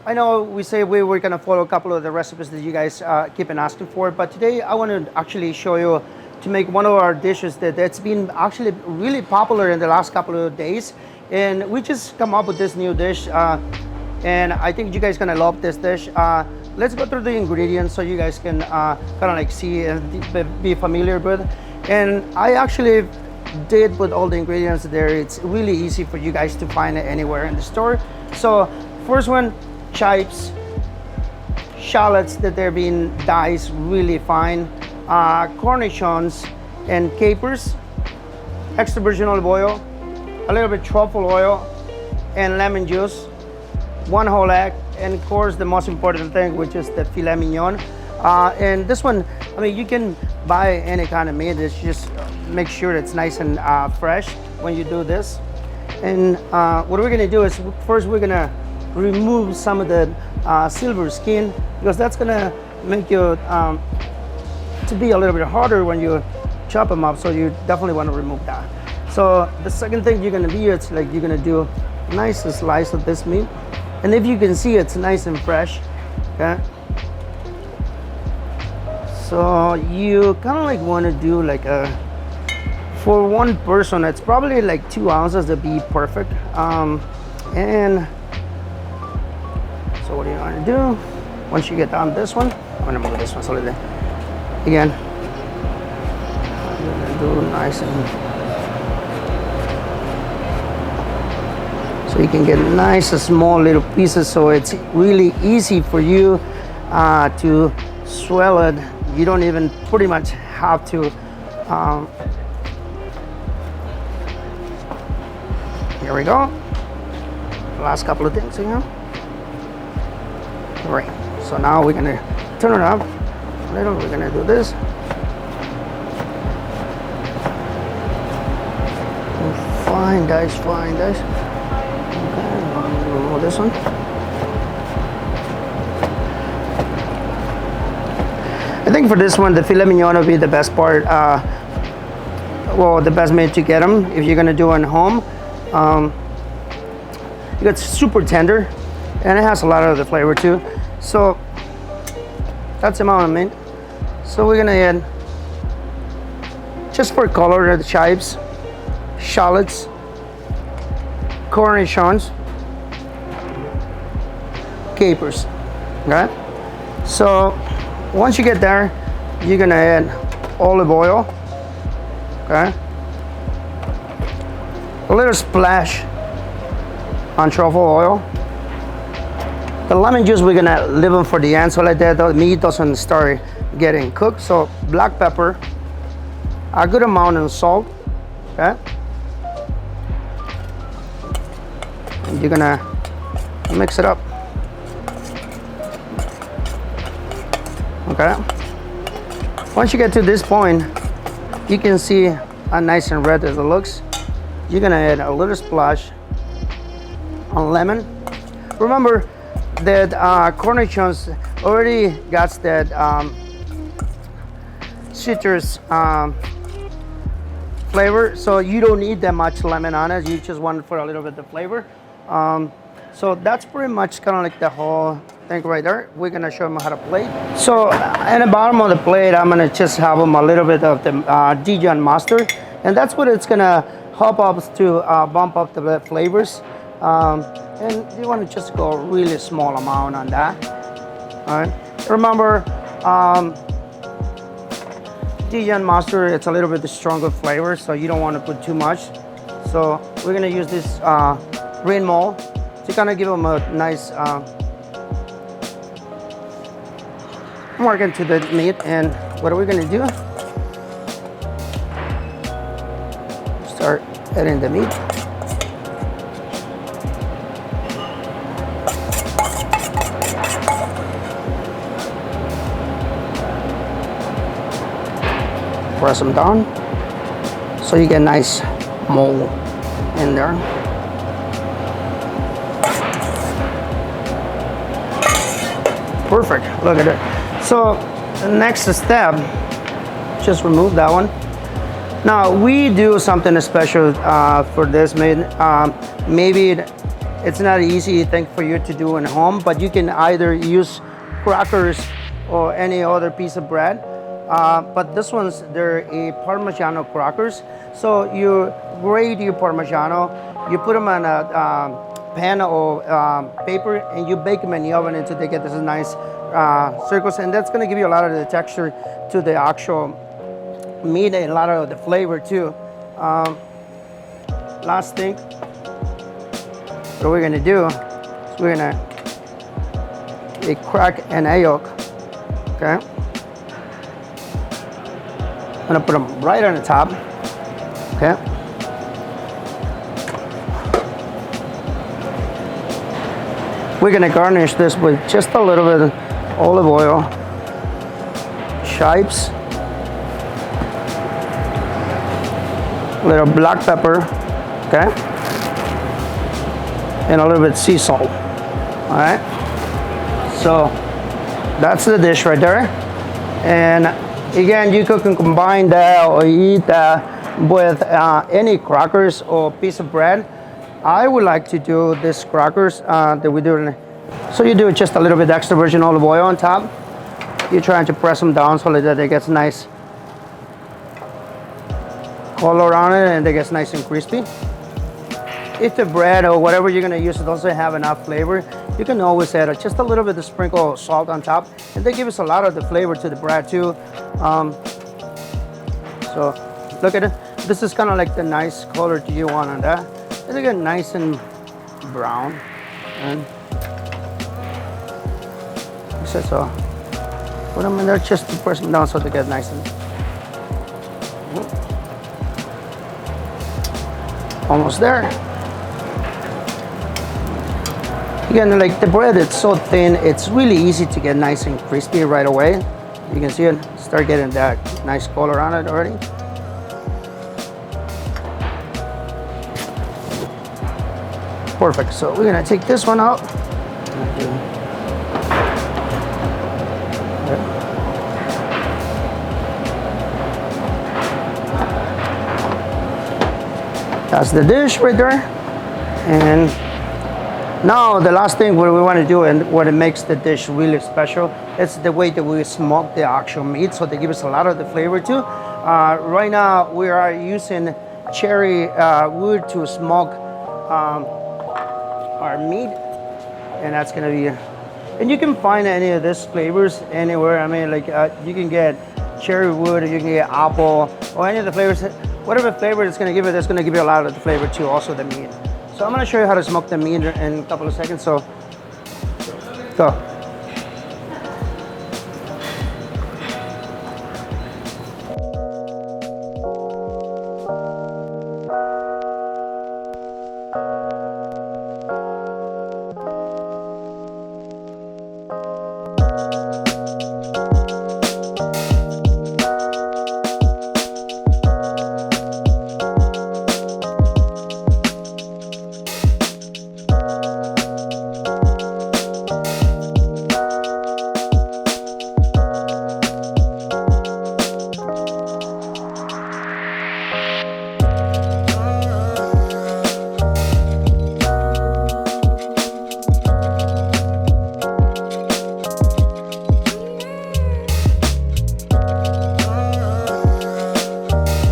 I know we say we were gonna follow a couple of the recipes that you guys keep on asking for, but today I want to actually show you to make one of our dishes that's been actually really popular in the last couple of days. And we just come up with this new dish, and I think you guys gonna love this dish. Let's go through the ingredients so you guys can kind of like see and be familiar with. And I actually did put all the ingredients there. It's really easy for you guys to find it anywhere in the store. So first one, chives, shallots that they're being diced really fine, cornichons and capers, extra virgin olive oil, a little bit truffle oil, and lemon juice, one whole egg, and of course the most important thing, which is the filet mignon. And this one, I mean, you can buy any kind of meat. It's just make sure it's nice and fresh when you do this. And what we're gonna do is first we're gonna remove some of the silver skin, because that's gonna make you to be a little bit harder when you chop them up. So you definitely want to remove that. So the second thing you're gonna do, it's like you're gonna do a nice slice of this meat, and if you can see, it's nice and fresh. Okay. So you kind of like want to do like for one person, it's probably like 2 ounces to be perfect. And so what you want to do, once you get done this one, I'm gonna move this one slightly. Again, I'm gonna do nice and so you can get nice small little pieces, so it's really easy for you to swell it. You don't even pretty much have to. Here we go. Last couple of things here. Right. So now we're gonna turn it up a little. We're gonna do this. Fine dice, fine dice. Okay. Remove this one. I think for this one, the filet mignon will be the best part. Well, the best meat to get them if you're gonna do it at home. It's super tender, and it has a lot of the flavor too. So that's the amount of meat. So we're gonna add, just for color, the chives, shallots, cornichons, capers. Okay. So once you get there, you're gonna add olive oil, okay? A little splash on truffle oil. The lemon juice, we're gonna leave them for the end, so like that the meat doesn't start getting cooked. So black pepper, a good amount of salt, okay? And you're gonna mix it up. Okay. Once you get to this point, you can see how nice and red as it looks. You're gonna add a little splash on lemon. Remember that cornichons already got that citrus flavor, so you don't need that much lemon on it. You just want it for a little bit of flavor. So that's pretty much kind of like the whole thing right there. We're gonna show them how to plate. So at the bottom of the plate, I'm gonna just have them a little bit of the Dijon mustard, and that's what it's gonna help us to bump up the flavors. And you want to just go a really small amount on that. All right. Remember, Dijon mustard, it's a little bit stronger flavor, so you don't want to put too much. So we're gonna use this green mold to kind of give them a nice mark into the meat. And what are we gonna do? Start adding the meat. Press them down so you get a nice mold in there. Perfect, look at it. So the next step, just remove that one. Now we do something special for this meat. Maybe it's not an easy thing for you to do in home, but you can either use crackers or any other piece of bread. But this one's, they're a Parmigiano crackers. So you grate your Parmigiano, you put them on a pan or paper, and you bake them in the oven until they get this nice circles, and that's gonna give you a lot of the texture to the actual meat and a lot of the flavor too. Last thing, what we're gonna do is we're gonna crack an egg yolk, okay? I'm gonna put them right on the top, okay? We're gonna garnish this with just a little bit of olive oil, chives, a little black pepper, okay? And a little bit sea salt, all right? So that's the dish right there. And again, you can combine that or eat that with any crackers or piece of bread. I would like to do this crackers that we do. So you do just a little bit extra virgin olive oil on top. You're trying to press them down so that it gets nice color on it and it gets nice and crispy. If the bread or whatever you're gonna use doesn't have enough flavor, you can always add just a little bit of sprinkle of salt on top, and they give us a lot of the flavor to the bread too. So look at it. This is kind of like the nice color do you want on that. It'll get nice and brown. And so put them in there just to press them down so they get nice and almost there. Again, like the bread, it's so thin, it's really easy to get nice and crispy right away. You can see it start getting that nice color on it already. Perfect. So we're gonna take this one out. That's the dish right there. And now the last thing what we want to do and what it makes the dish really special is the way that we smoke the actual meat, so they give us a lot of the flavor too. Right now we are using cherry wood to smoke our meat, and that's gonna be, and you can find any of these flavors anywhere. I mean, like you can get cherry wood, or you can get apple, or any of the flavors. Whatever flavor it's gonna give it, that's gonna give you a lot of the flavor too, also the meat. So I'm gonna show you how to smoke the meat in a couple of seconds, so go.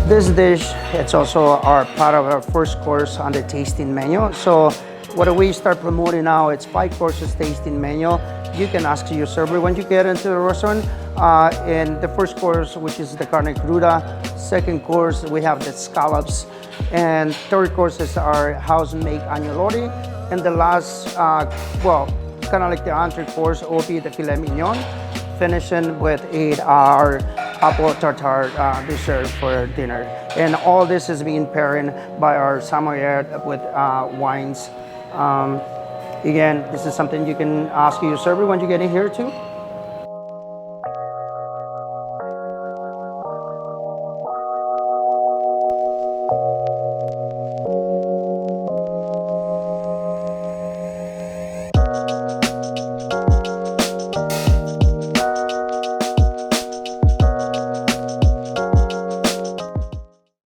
This dish, it's also our part of our first course on the tasting menu. So what we start promoting now, it's 5 courses tasting menu. You can ask your server when you get into the restaurant. In the first course, which is the carne cruda. Second course, we have the scallops. And third course is our house-made agnolotti. And the last, well, kind of like the entree course will be the filet mignon, finishing with our apple tartare dessert for dinner. And all this is being paired by our sommelier with wines. Again, this is something you can ask your server when you get in here too.